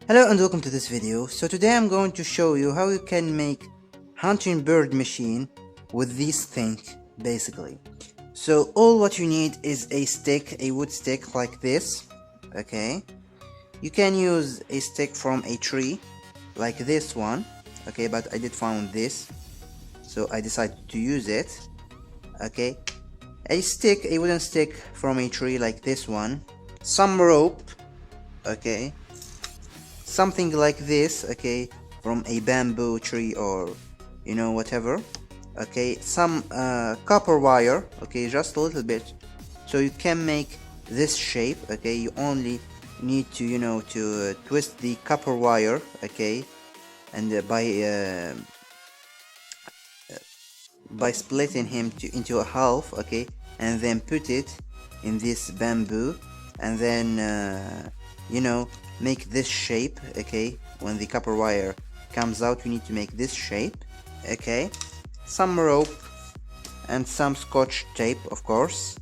Hello and welcome to this video. So today I'm going to show you how you can make hunting bird machine with this thing basically. So all what you need is a stick, a wood stick like this. Okay, you can use a stick from a tree like this one. Okay, but I did found this, so I decided to use it. Okay, a stick, a wooden stick from a tree like this one, some rope. Okay, something like this, okay, from a bamboo tree or whatever. Okay, some copper wire, okay, just a little bit, so you can make this shape. Okay, you only need to twist the copper wire, okay, and by splitting him into a half, okay, and then put it in this bamboo, and then make this shape. Okay, when the copper wire comes out, you need to make this shape. Okay, some rope and some scotch tape, of course.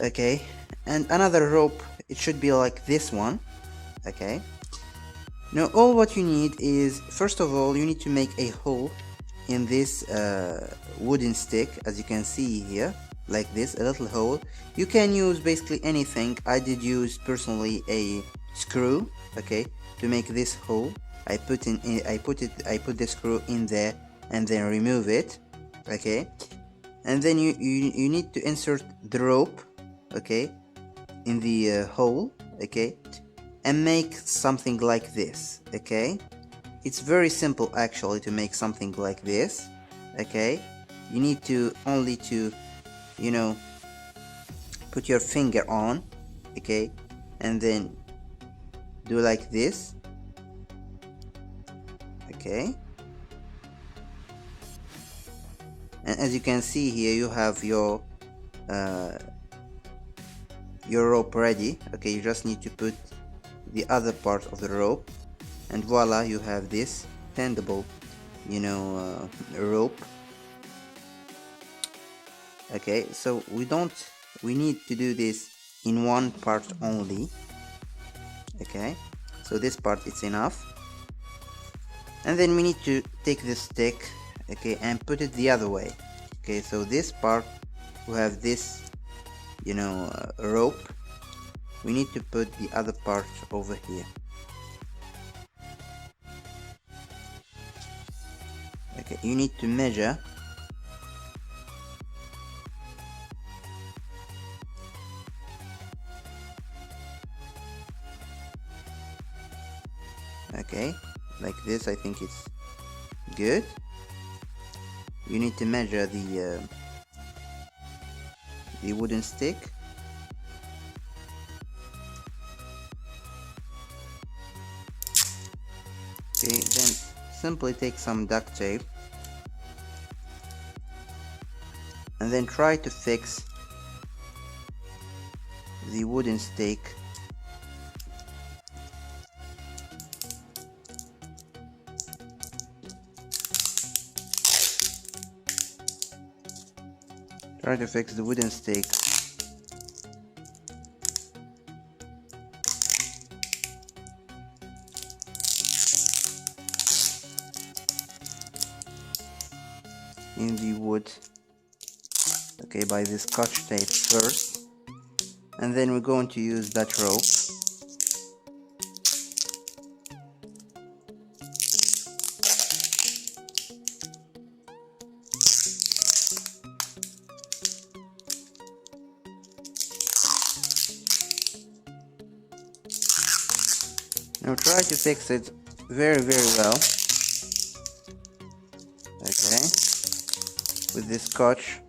Okay, and another rope, it should be like this one. Okay, now all what you need is, first of all, you need to make a hole in this wooden stick, as you can see here, like this, a little hole. You can use basically anything. I did use personally a screw, okay, to make this hole. I put the screw in there and then remove it. Okay, and then you need to insert the rope, okay, in the hole, okay, and make something like this. Okay, it's very simple actually to make something like this. Okay, you need to only to put your finger on, okay, and then do like this. Okay, and as you can see here, you have your rope ready. Okay, you just need to put the other part of the rope, and voila, you have this bendable rope. Okay, so we need to do this in one part only. Okay, so this part is enough, and then we need to take this stick, okay, and put it the other way. Okay, so this part, we have this rope, we need to put the other part over here. Okay, you need to measure. Okay, like this, I think it's good. You need to measure the wooden stick. Okay, then simply take some duct tape and then try to fix the wooden stick in the wood, okay, by this scotch tape first, and then we're going to use that rope. Now try to fix it very well, okay, with this scotch,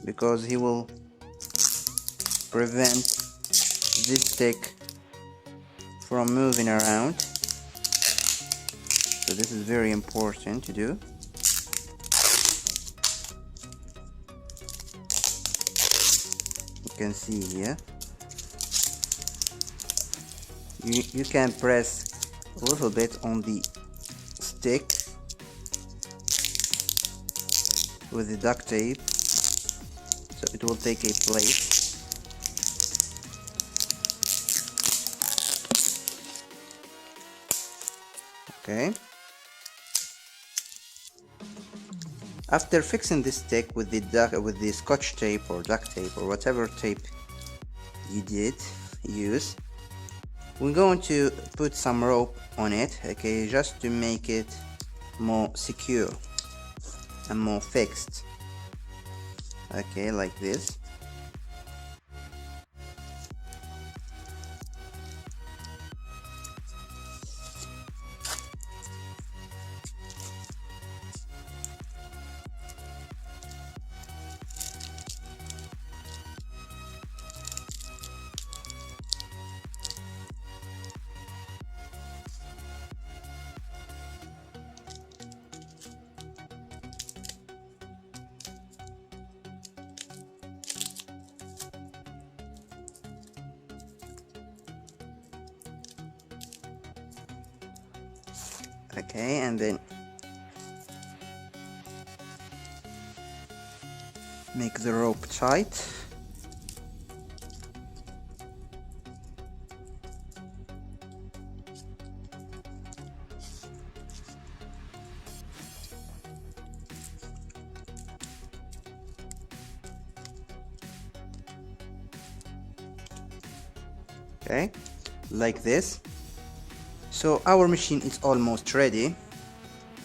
because he will prevent this stick from moving around. So this is very important to do. You can see here, you can press a little bit on the stick with the duct tape, so it will take a place. Okay. After fixing this stick with the scotch tape or duct tape or whatever tape you did use, we're going to put some rope on it, okay, just to make it more secure and more fixed. Okay, like this. Okay, and then make the rope tight. Okay, like this. So our machine is almost ready.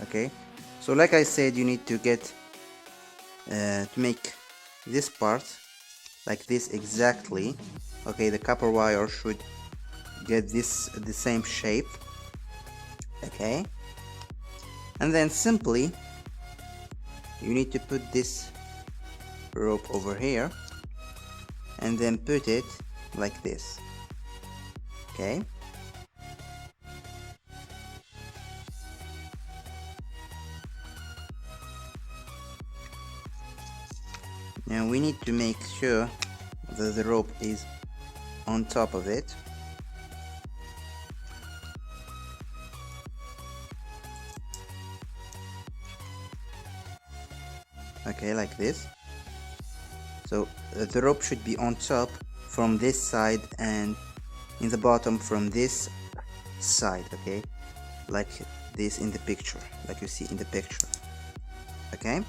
Okay, so like I said, you need to get to make this part like this exactly. Okay, the copper wire should get this the same shape. Okay, and then simply you need to put this rope over here and then put it like this. Okay, now we need to make sure that the rope is on top of it. Okay, like this. So the rope should be on top from this side and in the bottom from this side. Okay, like this in the picture, like you see in the picture. Okay,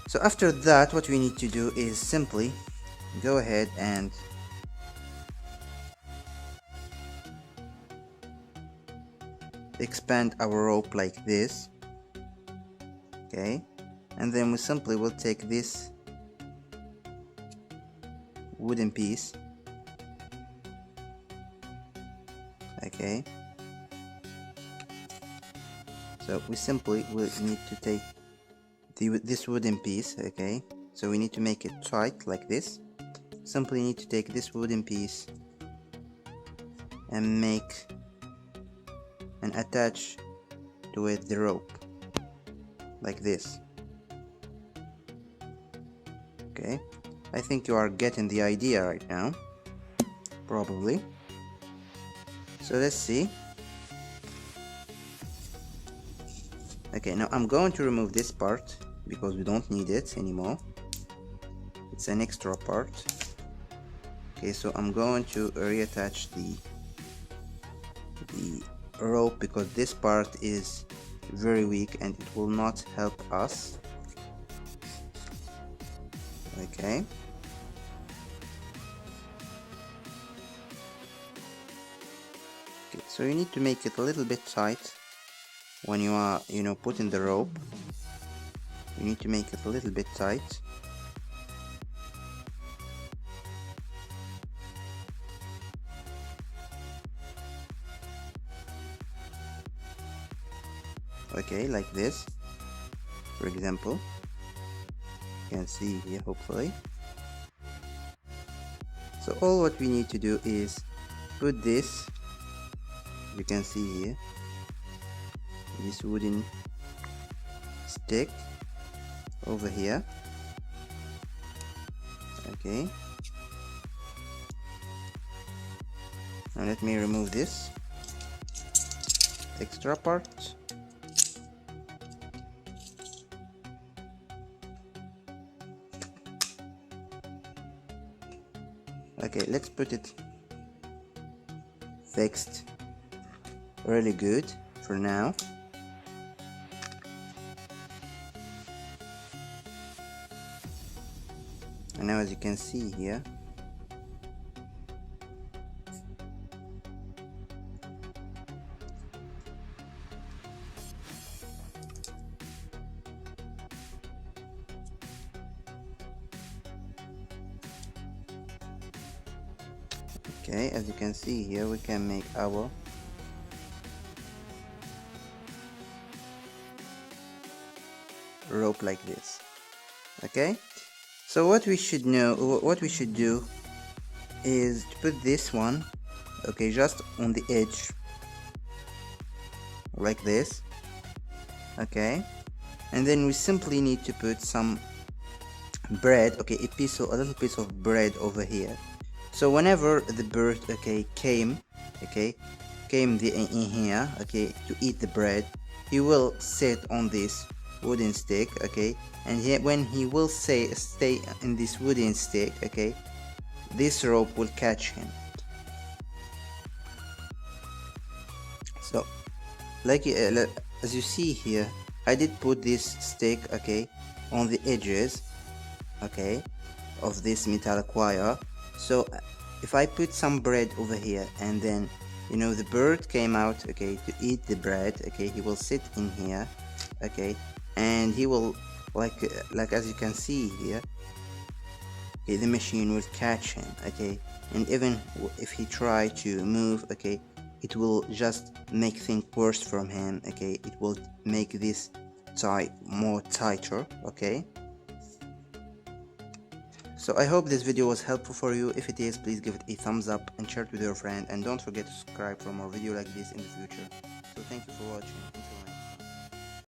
so after that what we need to do is simply go ahead and expand our rope like this. Okay, and then we simply will take this wooden piece. Okay, so we simply will need to take this wooden piece. Okay, so we need to make it tight like this. Simply need to take this wooden piece and make and attach to it the rope like this. Okay, I think you are getting the idea right now, probably. So let's see. Okay, now I'm going to remove this part because we don't need it anymore. It's an extra part. Okay, so I'm going to reattach the rope because this part is very weak and it will not help us. Okay, so you need to make it a little bit tight when you are putting the rope. You need to make it a little bit tight. Okay, like this, for example. You can see here, hopefully. So all what we need to do is put this, you can see here, this wooden stick over here. Okay, now let me remove this extra part. Okay, let's put it fixed really good. for now. And now, as you can see here, okay, as you can see here, we can make our rope like this. Okay, so what we should do is to put this one, okay, just on the edge like this. Okay, and then we simply need to put some bread, okay, a little piece of bread over here. So whenever the bird, okay, came in here, okay, to eat the bread, he will sit on this wooden stick, okay, and when he will stay in this wooden stick, okay, this rope will catch him. So as you see here, I did put this stick, okay, on the edges, okay, of this metallic wire. So if I put some bread over here, and then, you know, the bird came out, okay, to eat the bread, okay, he will sit in here, okay, and he will, like as you can see here, okay, the machine will catch him, okay, and even if he try to move, okay, it will just make things worse from him, okay, it will make this tie more tighter, okay. So I hope this video was helpful for you. If it is, please give it a thumbs up and share it with your friend, and don't forget to subscribe for more videos like this in the future. So thank you for watching.